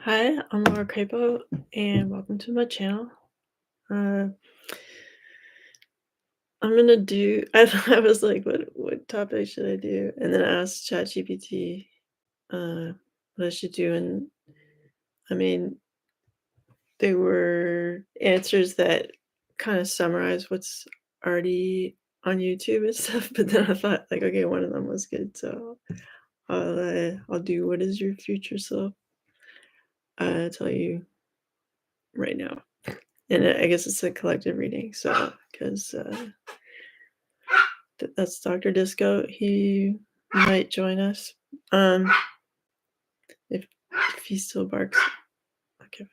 Hi, I'm Laura Crapo, and welcome to my channel. Uh, I'm gonna do. I was like, what topic should I do? And then I asked ChatGPT what I should do, and I mean, they were answers that kind of summarize what's already on YouTube and stuff. But then I thought, like, okay, one of them was good, so I'll do. What is your future self? Tell you right now. And I guess it's a collective reading, so because that's Dr. Disco. He might join us. If he still barks. Okay.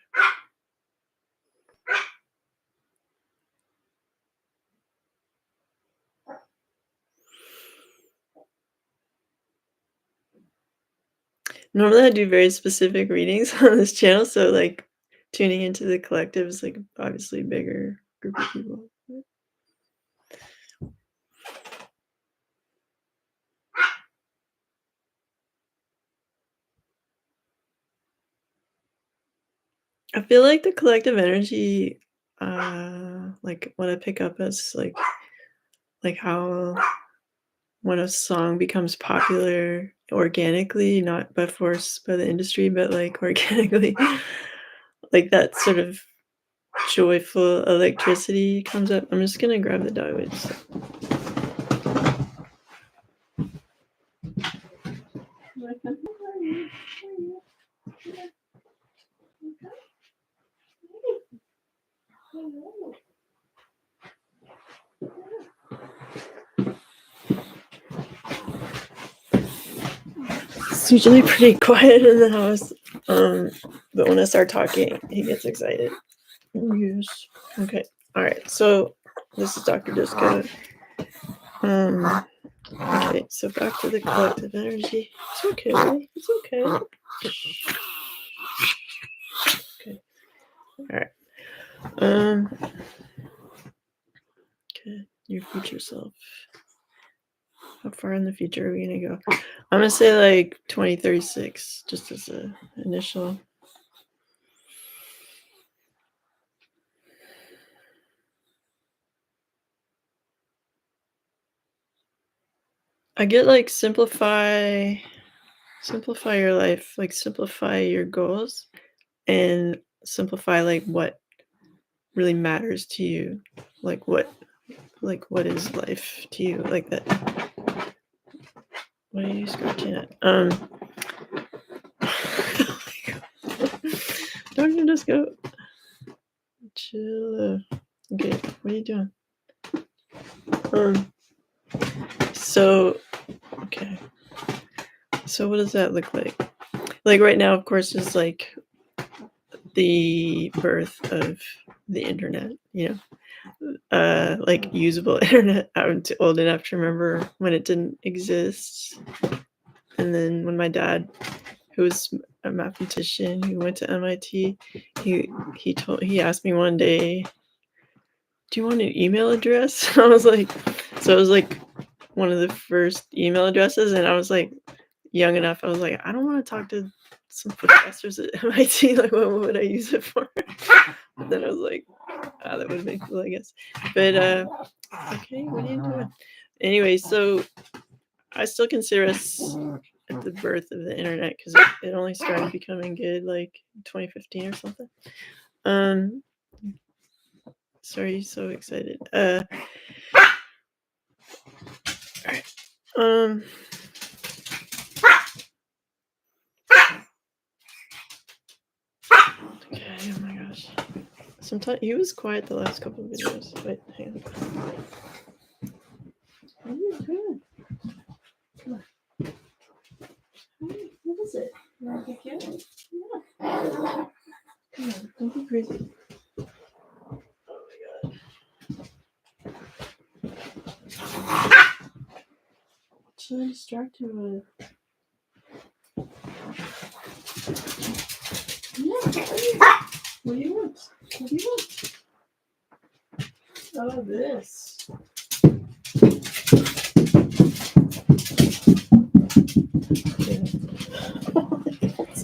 Normally I do very specific readings on this channel, so like tuning into the collective is like obviously a bigger group of people. I feel like the collective energy, like what I pick up as like how when a song becomes popular organically, not by force by the industry, but like organically, like that sort of joyful electricity comes up. I'm just gonna grab the diodes. It's usually pretty quiet in the house, but when I start talking, he gets excited. Yes. Okay. All right. So this is Dr. Disco. Okay. So back to the collective energy. It's okay. It's okay. Okay. All right. Okay. Your future self. How far in the future are we gonna go? I'm gonna say like 2036, just as a initial. I get like simplify your life, like simplify your goals and simplify like what really matters to you. Like what is life to you? Like that. What are you scratching at? Don't you just go chill? Okay, what are you doing? So okay. So what does that look like? Like right now, of course, is like the birth of the internet, like usable internet. I'm too old enough to remember when it didn't exist. And then when my dad, who was a mathematician who went to MIT, he asked me one day, do you want an email address? I was like, so it was like one of the first email addresses, and I was like young enough, I was like, I don't want to talk to some professors at MIT. Like, what would I use it for? But then I was like, that would make cool, I guess. But okay, what are you doing? Anyway, so I still consider us at the birth of the internet because it only started becoming good like 2015 or something. Sorry, so excited. All right. Okay, oh my gosh. Sometimes he was quiet the last couple of videos. Wait, hang on. What are you doing? Come on. What is it? You want to get cute? Yeah. Come on, don't be crazy. Oh my god. Should I distract you with? Yeah. What do you want? What do you want? Oh, this.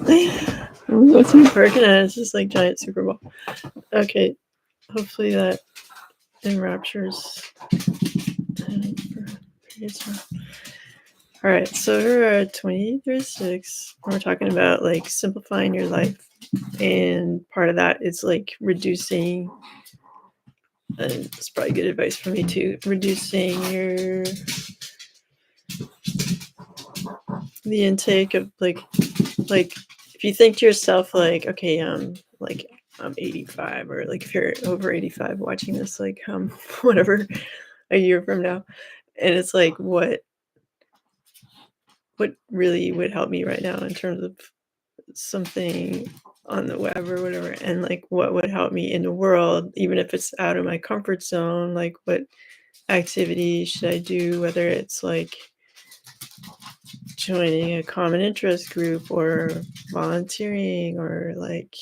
Okay. What's he working at? It's just like giant Super Bowl. Okay, hopefully that enraptures. All right, so we're at 2036. We're talking about like simplifying your life, and part of that is like reducing. And it's probably good advice for me too. Reducing the intake of like if you think to yourself like, okay, like I'm 85, or like if you're over 85 watching this, like whatever, a year from now, and it's like what really would help me right now in terms of something on the web or whatever, and like what would help me in the world, even if it's out of my comfort zone, like what activity should I do, whether it's like joining a common interest group or volunteering or like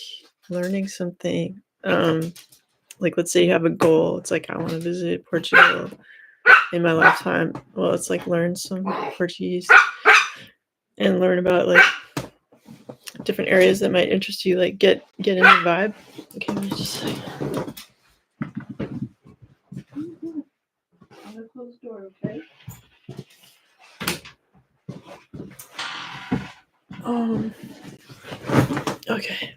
learning something. Like let's say you have a goal, it's like I want to visit Portugal in my lifetime. Well, it's like learn some Portuguese and learn about like different areas that might interest you, like get in the vibe. Okay, let me just like on a closed door, okay? Okay.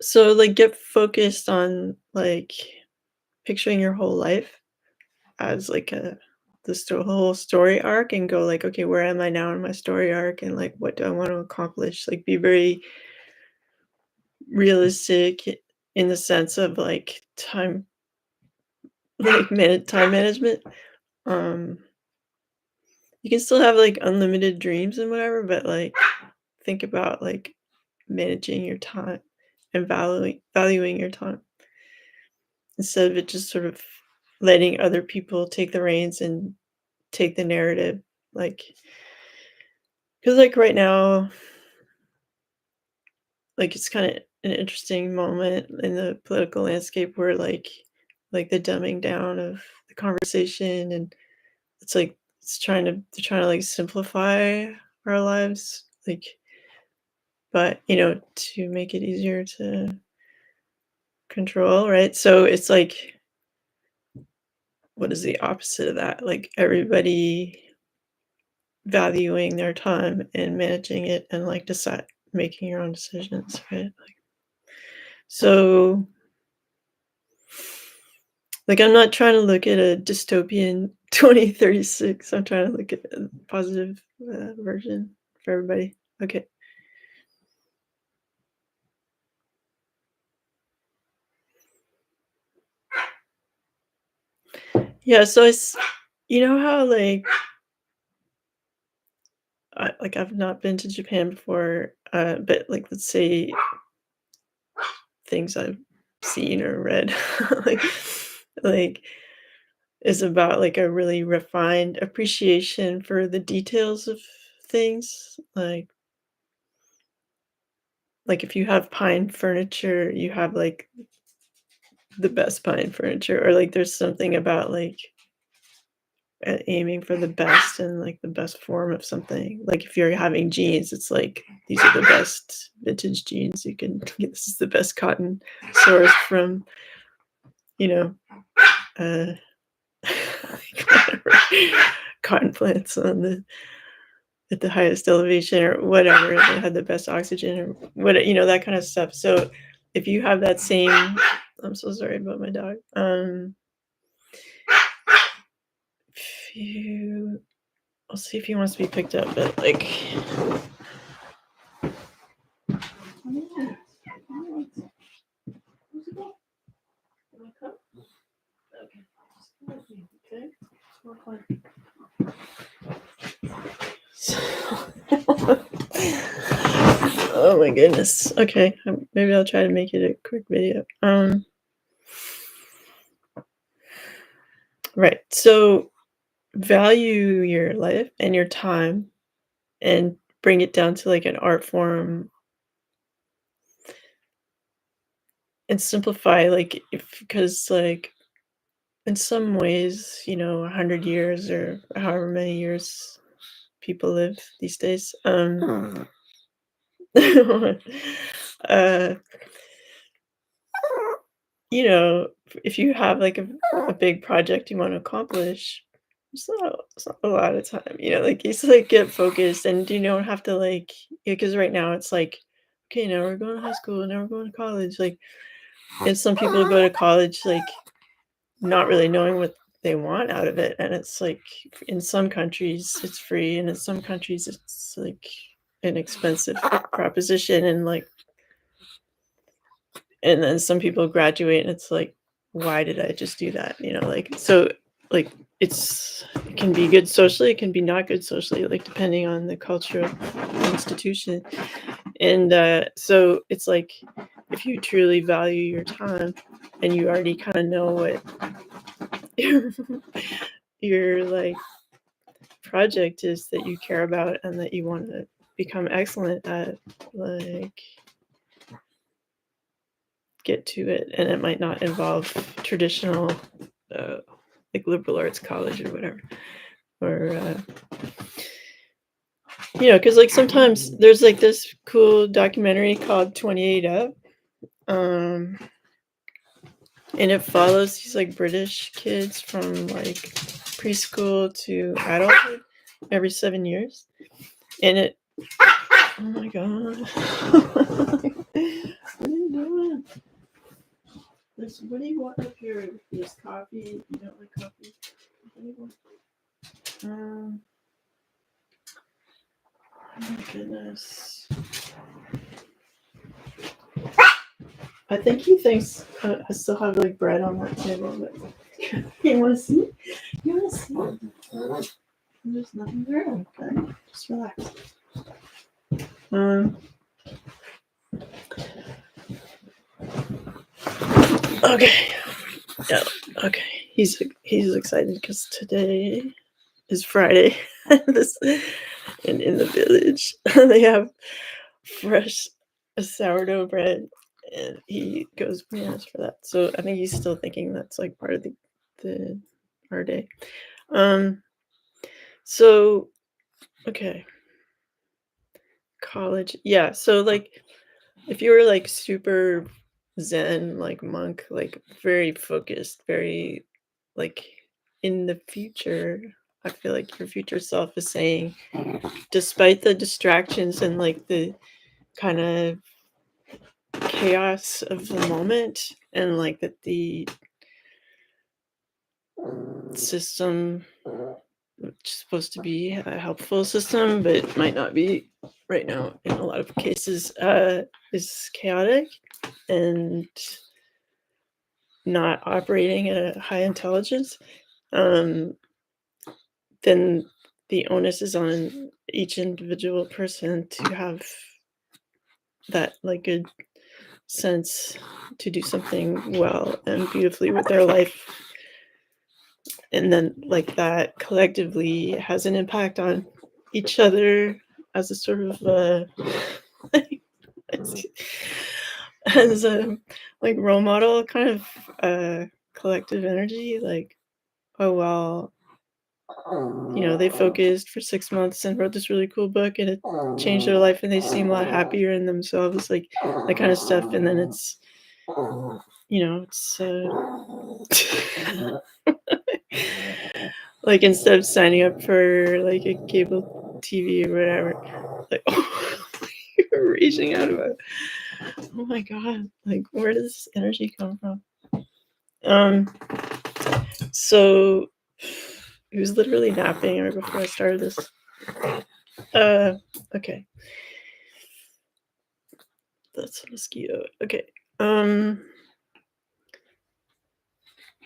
So like get focused on like picturing your whole life as like whole story arc, and go like, okay, where am I now in my story arc, and like what do I want to accomplish? Like be very realistic in the sense of like time, like time management. Um you can still have like unlimited dreams and whatever, but like think about like managing your time and valuing your time, instead of it just sort of letting other people take the reins and take the narrative. Like, because like right now, like it's kind of an interesting moment in the political landscape where like the dumbing down of the conversation, and it's like they're trying to like simplify our lives, like, but to make it easier to control, right? So it's like, what is the opposite of that? Like everybody valuing their time and managing it, and like making your own decisions, right? Like, so like I'm not trying to look at a dystopian 2036. I'm trying to look at a positive version for everybody. Okay. Yeah, so it's, how like I've not been to Japan before, but like let's say things I've seen or read, like like is about like a really refined appreciation for the details of things. Like if you have pine furniture, you have like the best pine furniture, or like there's something about like aiming for the best and like the best form of something. Like if you're having jeans, it's like these are the best vintage jeans you can get. This is the best cotton sourced from, uh cotton plants at the highest elevation or whatever, that had the best oxygen or what, that kind of stuff. So if you have that same, I'm so sorry about my dog. If you, I'll see if he wants to be picked up, but like, oh my goodness. Okay, maybe I'll try to make it a quick video. Right. So value your life and your time, and bring it down to like an art form, and simplify, like, if because like in some ways, 100 years or however many years people live these days, uh, you know, if you have like a big project you want to accomplish, it's not a lot of time, like you just like get focused and you don't have to like, because right now it's like, okay, now we're going to high school, now we're going to college, like, and some people go to college like not really knowing what they want out of it, and it's like in some countries it's free and in some countries it's like an expensive proposition, and like, and then some people graduate and it's like, why did I just do that, like, so like it can be good socially, it can be not good socially, like depending on the cultural institution. And so it's like, if you truly value your time and you already kind of know what your like project is that you care about and that you want to become excellent at, like, get to it, and it might not involve traditional uh, like liberal arts college or whatever, or because like sometimes there's like this cool documentary called 28 Up, um and it follows these like British kids from like preschool to adulthood every 7 years, and it, oh my god. What are you doing? What do you want up here? There's coffee. You don't like coffee? What do you want? Oh my goodness. I think he thinks I still have like bread on that table, but you want to see? You want to see? There's nothing there. Okay, just relax. Okay. Yeah. Okay. He's excited because today is Friday. This, and in the village they have fresh sourdough bread, and he goes bananas for that. So I think he's still thinking that's like part of the our day. So okay, college. Yeah. So like, if you were like super zen, like monk, like very focused, very like in the future, I feel like your future self is saying, despite the distractions and like the kind of chaos of the moment, and like that the system, which is supposed to be a helpful system but it might not be right now in a lot of cases, is chaotic and not operating at a high intelligence, um, then the onus is on each individual person to have that like good sense to do something well and beautifully with their life, and then like that collectively has an impact on each other as a sort of as a like role model kind of collective energy, like, oh well, they focused for 6 months and wrote this really cool book and it changed their life and they seem a lot happier in themselves, like that kind of stuff. And then it's it's like, instead of signing up for like a cable TV or whatever, like, oh, you're raging out about, oh my god, like where does this energy come from? So he was literally napping right before I started this. Okay. That's a mosquito. Okay.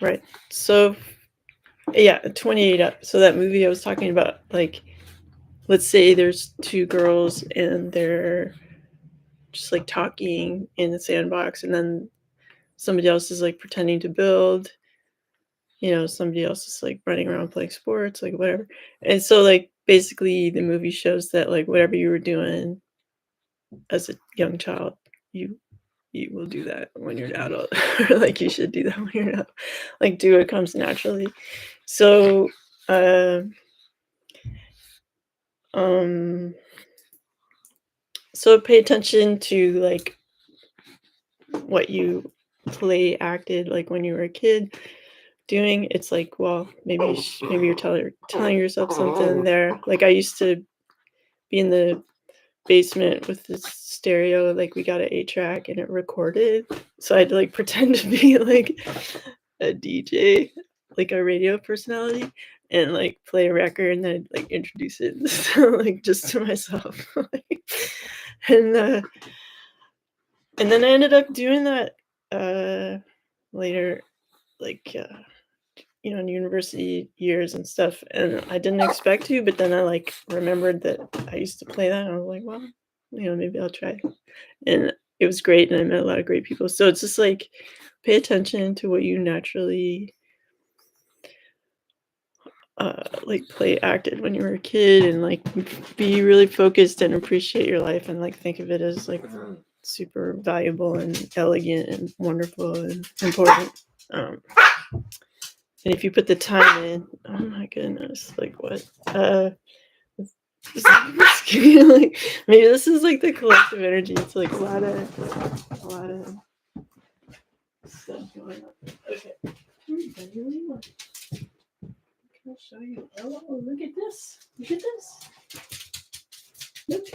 Right. So yeah, 28 Up. So that movie I was talking about, like, let's say there's two girls and they're just like talking in the sandbox, and then somebody else is like pretending to build, somebody else is like running around playing sports, like whatever. And so like basically the movie shows that like whatever you were doing as a young child, you you will do that when you're an adult, or like you should do that when you're not, like, do what comes naturally. So uh, um So pay attention to like what you acted like when you were a kid doing. It's like, well, maybe you're telling yourself something there. Like I used to be in the basement with this stereo, like we got an 8-track and it recorded. So I'd like pretend to be like a DJ, like a radio personality, and like play a record and then I'd like introduce it like just to myself. and and then I ended up doing that later, like in university years and stuff, and I didn't expect to, but then I like remembered that I used to play that and I was like, well, maybe I'll try. And it was great and I met a lot of great people. So it's just like pay attention to what you naturally like acted when you were a kid, and like be really focused and appreciate your life and like think of it as like super valuable and elegant and wonderful and important. And if you put the time in, oh my goodness, like what? Like, maybe this is like the collective energy. It's like a lot of stuff going on. Okay. What do you want? Can I show you? Oh, look at this. Look at this. Look.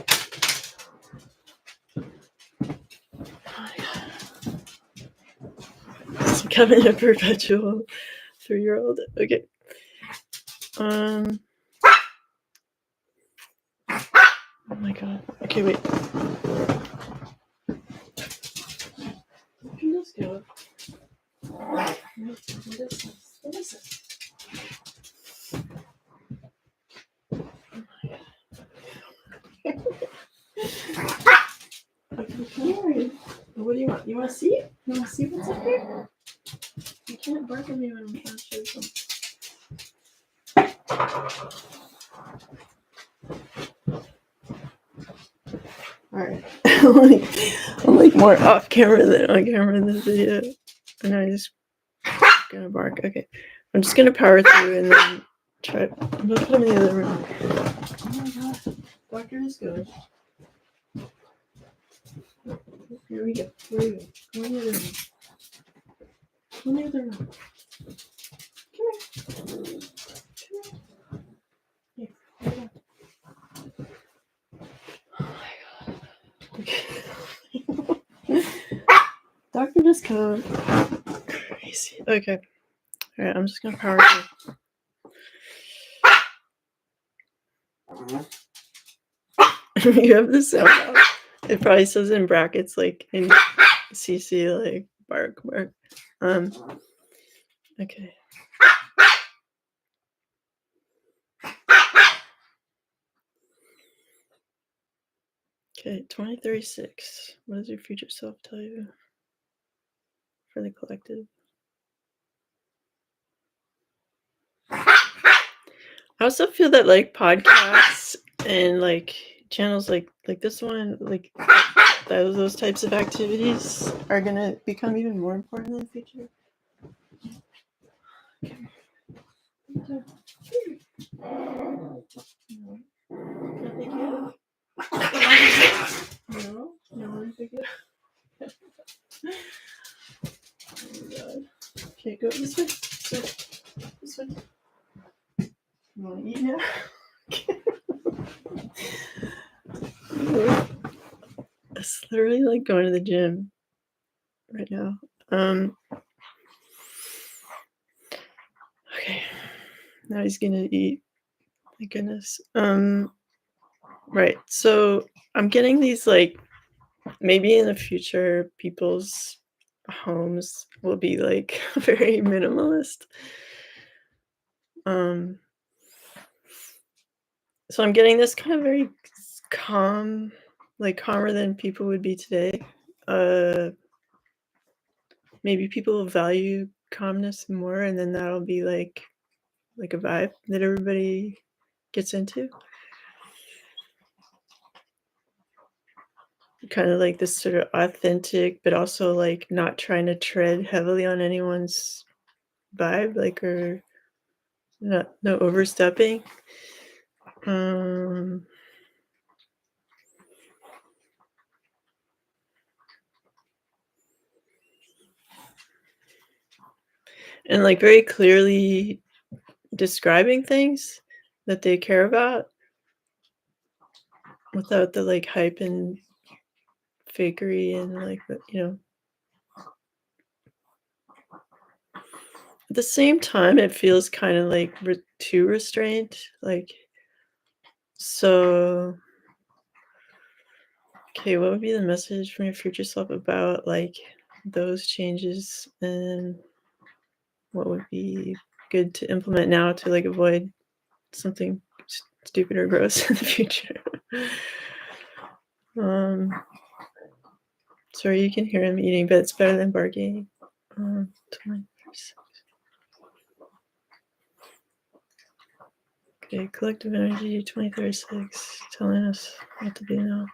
It's becoming a perpetual 3-year-old. Okay. Oh my god. Okay, wait. Where can this go? What is this? What is this? Okay, what do you want? You want to see? You want to see what's up here? You can't bark at me when I'm trying to show something. Alright. I'm like more off camera than on camera in this video. And I just gonna bark. Okay. I'm just gonna power through and then try. I'm gonna put him in the other room. Oh my god. Doctor is good. Here we go. Here we go. Go in the other room. Go in the other room. Come here. Come here. Here. Here we go. Oh my god. Okay. Doctor just come. Crazy. Okay. Alright, I'm just gonna power through. You have this sound out. It probably says in brackets like in CC like bark. Okay. Okay, 2036. What does your future self tell you for the collective? I also feel that like podcasts and like channels like this one, like those types of activities are gonna become even more important in the future. No, you don't want to pick it up. Oh my god. Okay, go this way. This way. You want to eat now? It's literally like going to the gym right now. Okay. Now he's gonna eat. My goodness. Right. So I'm getting these like maybe in the future people's homes will be like very minimalist. So I'm getting this kind of very calm, like calmer than people would be today. Maybe people will value calmness more, and then that'll be like a vibe that everybody gets into. Kind of like this sort of authentic, but also like not trying to tread heavily on anyone's vibe, like, or no overstepping. and like very clearly describing things that they care about without the like hype and fakery and like at the same time it feels kind of like too restrained, like, so okay, what would be the message from your future self about like those changes, and what would be good to implement now to like avoid something stupid or gross in the future? um Sorry, you can hear him eating, but it's better than barking. 26. Okay, collective energy 2036, telling us what to do now.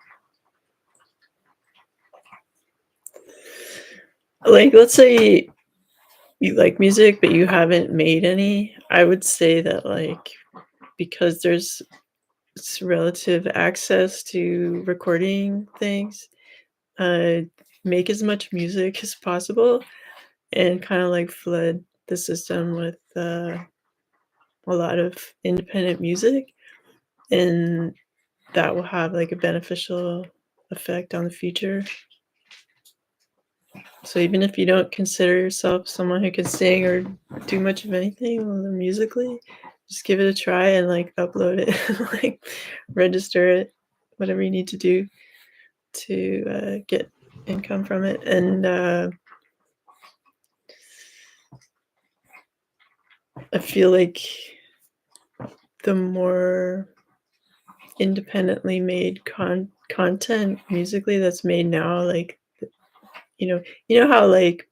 Like, let's say you like music, but you haven't made any. I would say that, like, because there's relative access to recording things, uh, make as much music as possible and kind of like flood the system with a lot of independent music, and that will have like a beneficial effect on the future. So even if you don't consider yourself someone who can sing or do much of anything musically, just give it a try and like upload it, like register it, whatever you need to do to get income from it. And I feel like the more independently made content musically that's made now, like, you know how like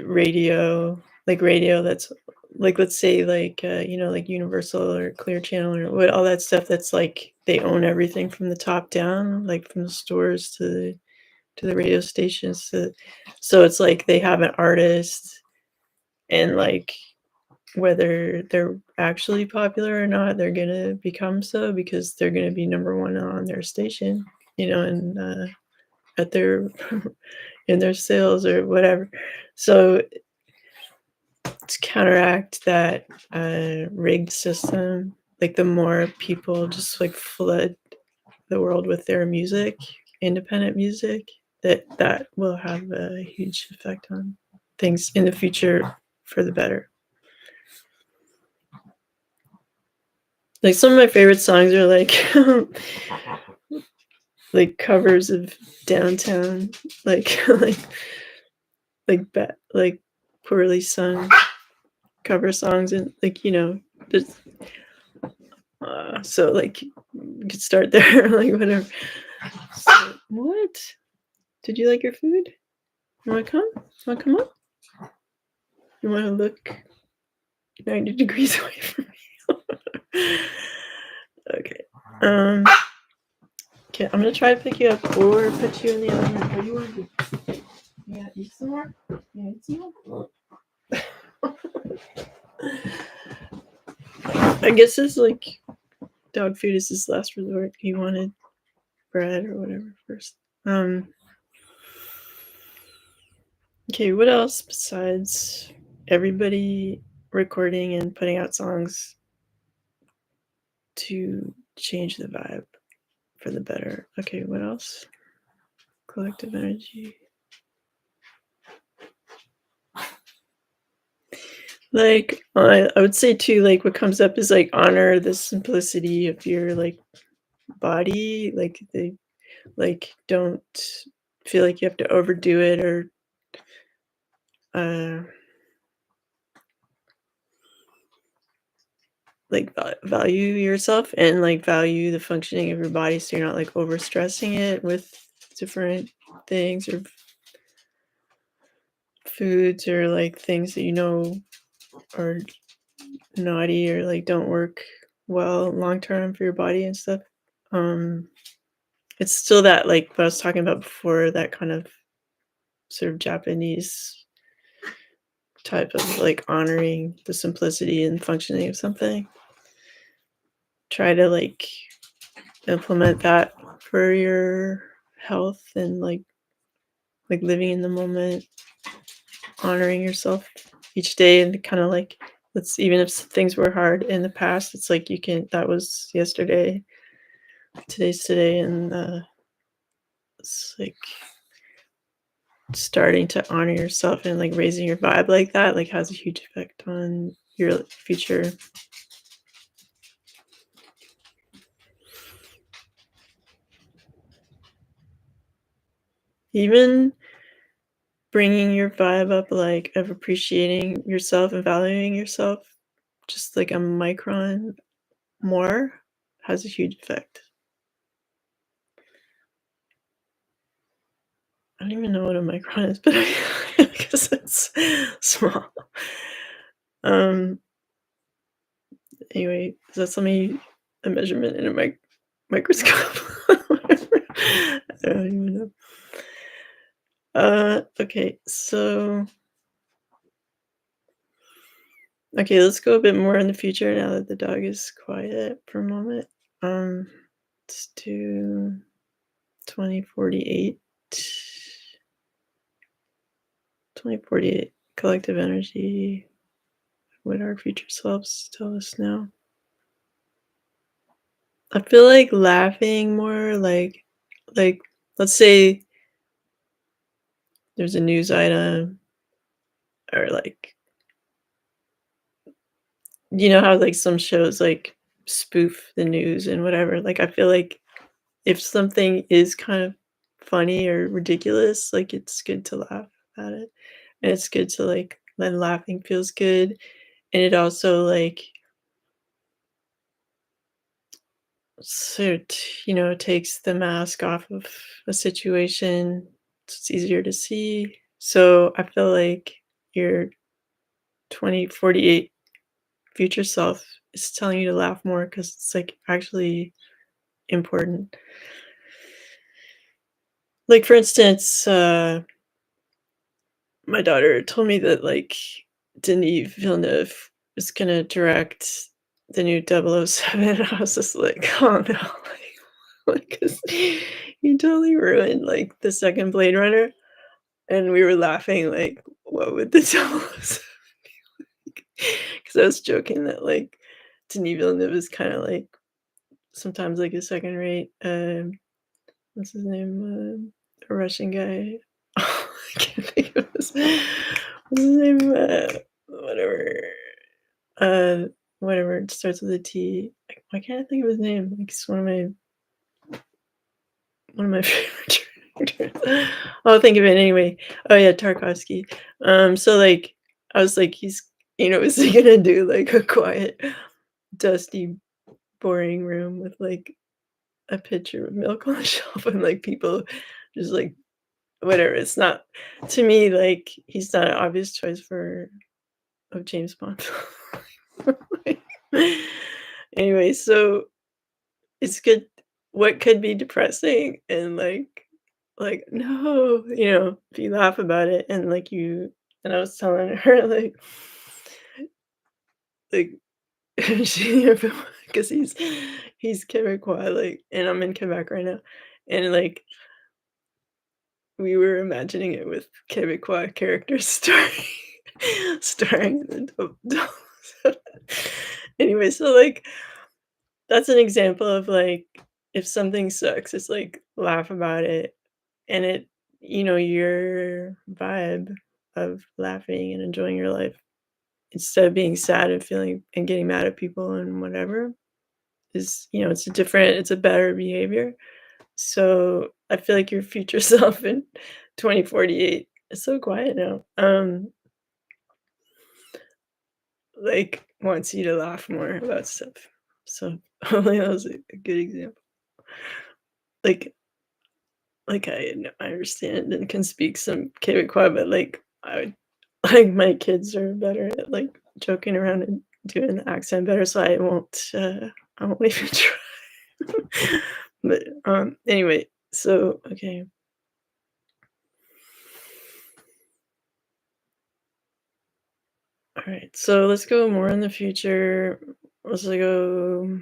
radio that's like, let's say like like Universal or Clear Channel or what, all that stuff, that's like they own everything from the top down, like from the stores to the radio stations, so it's like they have an artist, and like whether they're actually popular or not, they're gonna become so because they're gonna be number one on their station, and at their in their sales or whatever. So to counteract that rigged system, like the more people just like flood the world with their music, independent music, that will have a huge effect on things in the future for the better. Like some of my favorite songs are like like covers of Downtown, like like poorly sung cover songs, and like just so like you could start there, like whatever. So, what? Did you like your food? You want to come? You want to come up? You want to look 90 degrees away from me? Okay. Okay, I'm gonna try to pick you up or put you in the other room. What do you want to do? You gonna eat some more? You gonna eat some more? I guess it's like dog food is his last resort. He wanted bread or whatever first. Okay, what else besides everybody recording and putting out songs to change the vibe for the better? Okay, what else? Collective energy. Like, I would say too, like what comes up is like honor the simplicity of your like body. Like they don't feel like you have to overdo it or uh like value yourself and like value the functioning of your body, so you're not like over stressing it with different things or foods or like things that are naughty or like don't work well long term for your body and stuff. um it's still that, like what I was talking about before, that kind of sort of Japanese type of like honoring the simplicity and functioning of something. Try to like implement that for your health and like like living in the moment, honoring yourself each day, and kind of like, let's, even if things were hard in the past, it's like you can, that was yesterday, today's today, and it's like starting to honor yourself and like raising your vibe like that like has a huge effect on your future. Even bringing your vibe up, like of appreciating yourself and valuing yourself just like a micron more, has a huge effect. I don't even know what a micron is, but I guess it's small. Um. Anyway, is that something, a measurement in a microscope? Whatever. I don't even know. Okay, so okay, let's go a bit more in the future now that the dog is quiet for a moment. Um, let's do 2048. 2048 collective energy. What our future selves tell us now. I feel like laughing more, like let's say there's a news item, or like, you know how like some shows like spoof the news and whatever. Like I feel like if something is kind of funny or ridiculous, like it's good to laugh at it. And it's good to like, then laughing feels good. And it also like takes the mask off of a situation. It's easier to see. So I feel like your 2048 future self is telling you to laugh more because it's like actually important. Like for instance, my daughter told me that like Denis Villeneuve is gonna direct the new 007. I was just like, oh no, like, 'cause he totally ruined like the second Blade Runner, and we were laughing like, what would the 007? Because I was joking that like Denis Villeneuve is kind of like sometimes like a second rate. What's his name? A Russian guy. I can't think of what's his name? Whatever. Uh, Whatever. It starts with a T. Why can't I think of his name? Like it's one of my favorite directors. I'll think of it anyway. Oh yeah, Tarkovsky. So like I was like, he's, is he gonna do like a quiet, dusty, boring room with like a pitcher of milk on the shelf and like people just like whatever. It's not, to me, like he's not an obvious choice for of James Bond. Anyway, so it's good. What could be depressing and like no, if you laugh about it and like you, and I was telling her like she, because he's Quebecois, like, and I'm in Quebec right now, and like we were imagining it with Quebecois characters starring in the anyway, so, like, that's an example of, like, if something sucks, it's like, laugh about it, and your vibe of laughing and enjoying your life instead of being sad and feeling and getting mad at people and whatever is, it's a better behavior. So I feel like your future self in 2048 is so quiet now. Like wants you to laugh more about stuff. So hopefully that was a good example. Like I understand and can speak some Quebecois, but like like my kids are better at like joking around and doing the accent better, so I won't even try. But anyway, so okay. All right, so let's go more in the future. Let's go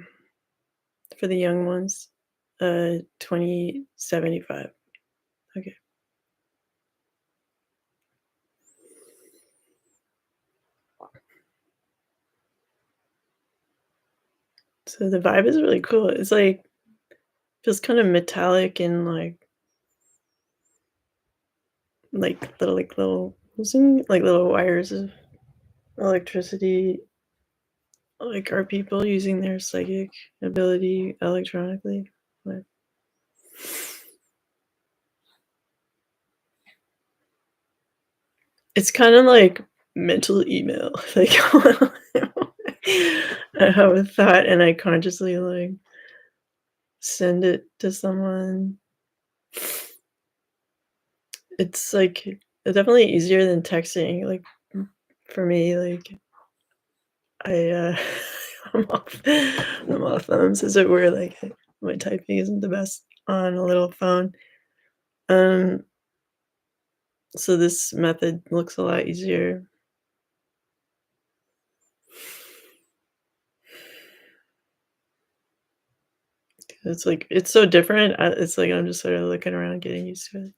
for the young ones. 2075. Okay. So the vibe is really cool. It's like feels kind of metallic and like little zing, like little wires of electricity. Like are people using their psychic ability electronically? Like, it's kind of like mental email. Like I have a thought and I consciously like send it to someone. It's like definitely easier than texting. Like for me, like I I'm off thumbs as it were. Like my typing isn't the best on a little phone. Um, so this method looks a lot easier. It's like it's so different. It's like I'm just sort of looking around, getting used to it.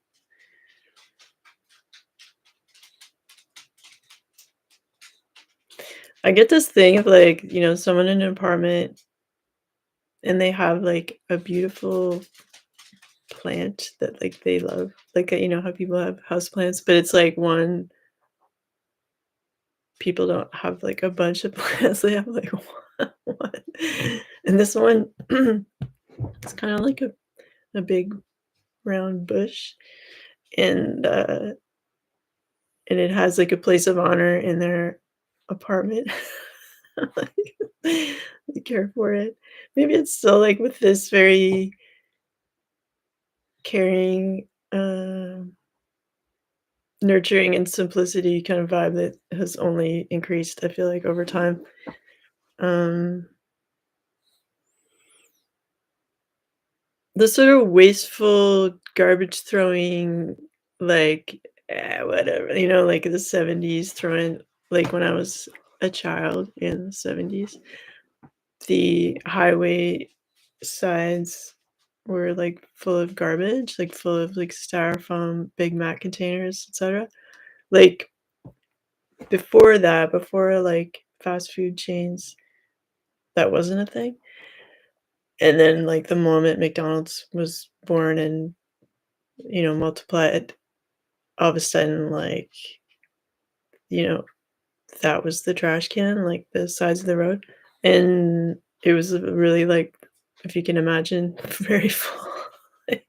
I get this thing of like, someone in an apartment and they have like a beautiful plant that like they love. Like how people have house plants, but it's like one people don't have like a bunch of plants. They have like one. And this one it's kind of like a big round bush and it has like a place of honor in their apartment. Like, they care for it. Maybe it's still like with this very caring, nurturing and simplicity kind of vibe that has only increased, I feel like, over time. Um, the sort of wasteful, garbage throwing, like, whatever, like the 70s, throwing, like when I was a child in the 70s, the highway sides were like full of garbage, like full of like styrofoam, Big Mac containers, etc. Like before that, before like fast food chains, that wasn't a thing. And then like the moment McDonald's was born and multiplied, all of a sudden like you know that was the trash can, like the sides of the road, and it was really like if you can imagine, very full. I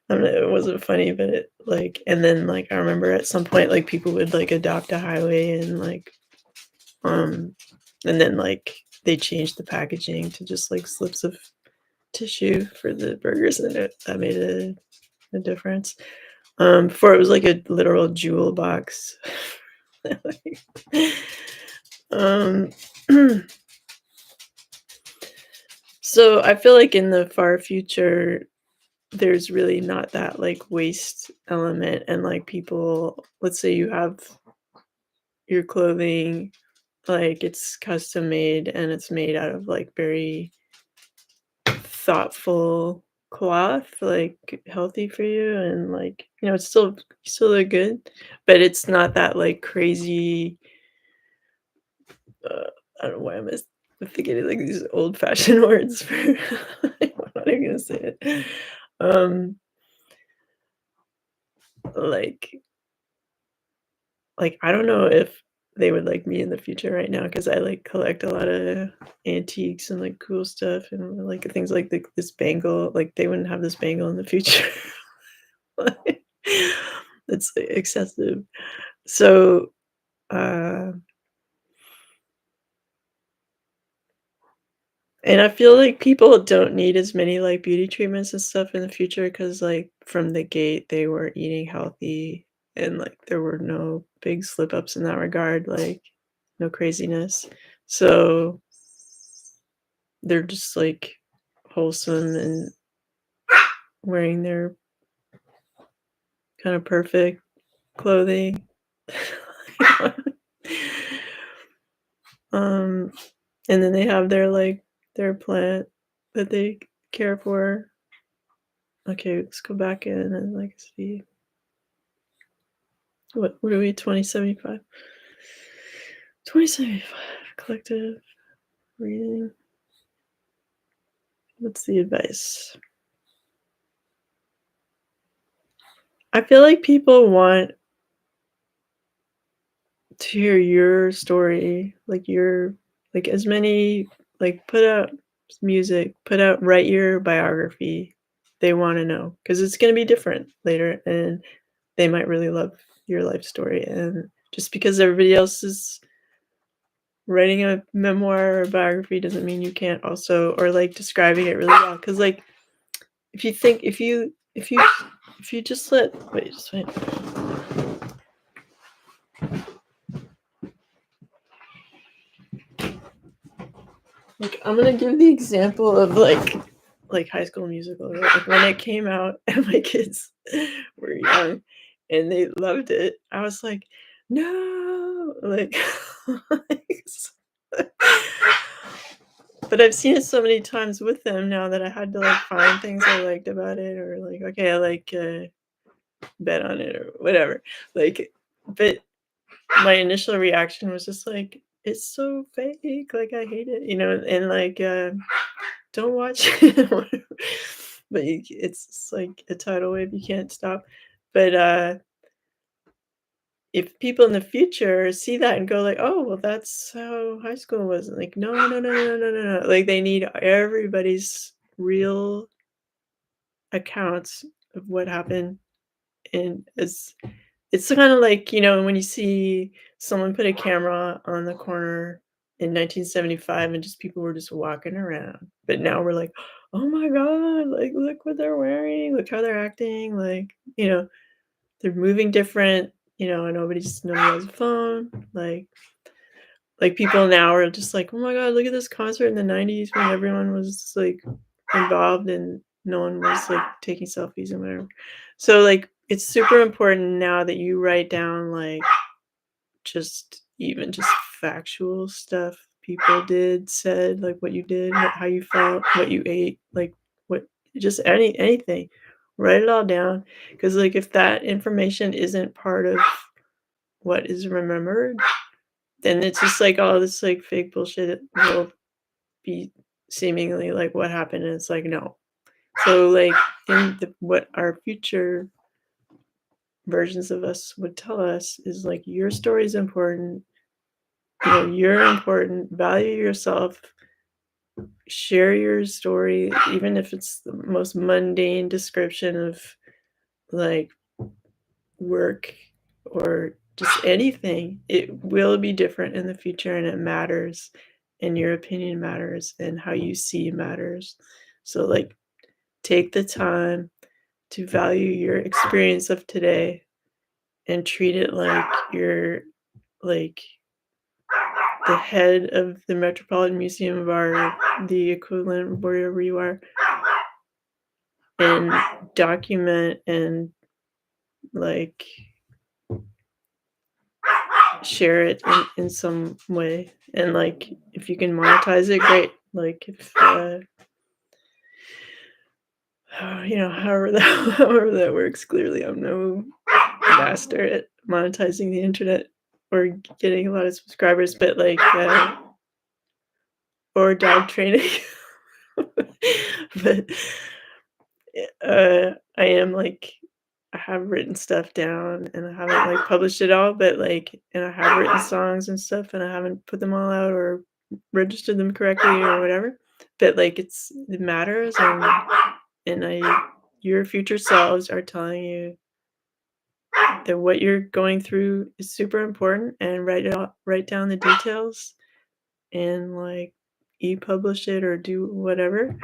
don't know, it wasn't funny, but it like and then like I remember at some point like people would like adopt a highway um and then like they changed the packaging to just like slips of tissue for the burgers and that made a difference. Before it was like a literal jewel box. um so I feel like in the far future there's really not that like waste element and like people, let's say you have your clothing, like it's custom made and it's made out of like very thoughtful cloth, like healthy for you and like it's still look good, but it's not that like crazy. I don't know why I'm thinking of like these old fashioned words for I'm not even gonna say it. um like I don't know if they would like me in the future right now because I, like, collect a lot of antiques and, like, cool stuff and, like, things like this bangle, like, they wouldn't have this bangle in the future. Like, it's excessive. So, uh and I feel like people don't need as many, like, beauty treatments and stuff in the future because, like, from the gate, they were eating healthy and, like, there were no big slip ups in that regard, like, no craziness. So, they're just, like, wholesome and wearing their kinda perfect clothing. Um, and then they have their plant that they care for. Okay, let's go back in and, like, see. What are we, 2075? 2075, collective reading. What's the advice? I feel like people want to hear your story, like your like as many like put out music, write your biography. They want to know because it's going to be different later, and they might really love your life story. And just because everybody else is writing a memoir or biography doesn't mean you can't also, or like describing it really well. Because like if you think if you just wait. Like, I'm gonna give the example of, like, High School Musical, right? Like, when it came out and my kids were young and they loved it, I was like, "No!" Like, like, but I've seen it so many times with them now that I had to, like, find things I liked about it or, like, okay, I like, Bet on it or whatever. Like, but my initial reaction was just like, "It's so fake, like, I hate it," and, like, don't watch it, whatever. But it's just like a tidal wave, you can't stop. But, if people in the future see that and go like, "Oh, well, that's how high school was," like, no, no, no, no, no, no, no. Like, they need everybody's real accounts of what happened, and it's kinda like, when you see someone put a camera on the corner in 1975 and just people were just walking around, but now we're like, "Oh my god, like, look what they're wearing, look how they're acting," like, they're moving different, and nobody has a phone, like, people now are just like, "Oh my god, look at this concert in the '90s when everyone was, like, involved and no one was, like, taking selfies and whatever." So, like, it's super important now that you write down, like, just factual stuff people did, said, like, what you did, how you felt, what you ate, like, what just anything. Write it all down, because like, if that information isn't part of what is remembered, then it's just, like, all this, like, fake bullshit will be seemingly like what happened, and it's like, no. So, like, in what our future versions of us would tell us is, like, your story is important, you're important, value yourself, share your story, even if it's the most mundane description of, like, work or just anything. It will be different in the future, and it matters, and your opinion matters, and how you see matters. So, like, take the time to value your experience of today and treat it like you're, like, the head of the Metropolitan Museum of Art, the equivalent wherever you are, and document and, like, share it in some way. And, like, if you can monetize it, great. Like, if, however that however that works. Clearly, I'm no master at monetizing the internet or getting a lot of subscribers, but, like, or dog training. But, I am, like, I have written stuff down, and I haven't, like, published it all, but, like, and I have written songs and stuff, and I haven't put them all out or registered them correctly or whatever, but, like, it matters, and your future selves are telling you that what you're going through is super important, and write down the details and, like, e-publish it or do whatever,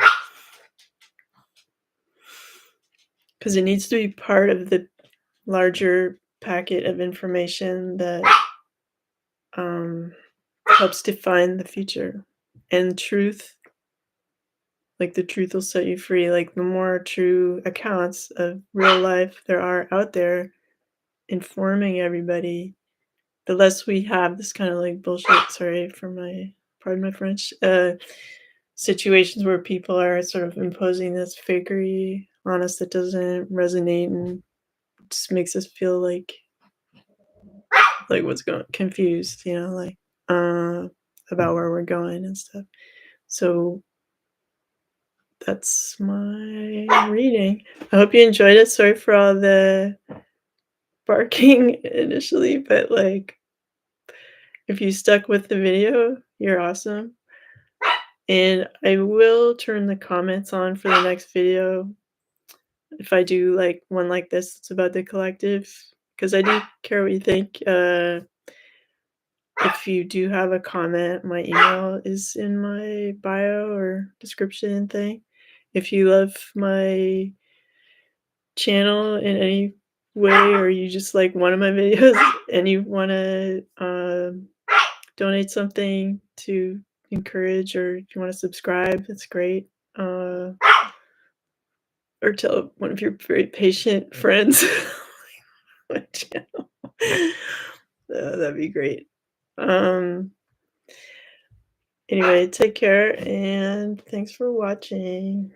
because it needs to be part of the larger packet of information that, um, helps define the future. And truth, like, the truth will set you free. Like, the more true accounts of real life there are out there informing everybody, the less we have this kinda, like, bullshit, sorry for my pardon my French, situations where people are sort of imposing this fakery on us that doesn't resonate and just makes us feel like what's going confused, uh, about where we're going and stuff. So that's my reading. I hope you enjoyed it. Sorry for all the barking initially, but, like, if you stuck with the video, you're awesome. And I will turn the comments on for the next video if I do, like, one like this, it's about the collective, because I do care what you think. If you do have a comment, my email is in my bio or description thing. If you love my channel in any way, or you just like one of my videos and you wanna, donate something to encourage, or if you wanna subscribe, that's great. Uh, or tell one of your very patient friends my channel. That'd be great. Um, anyway, take care and thanks for watching.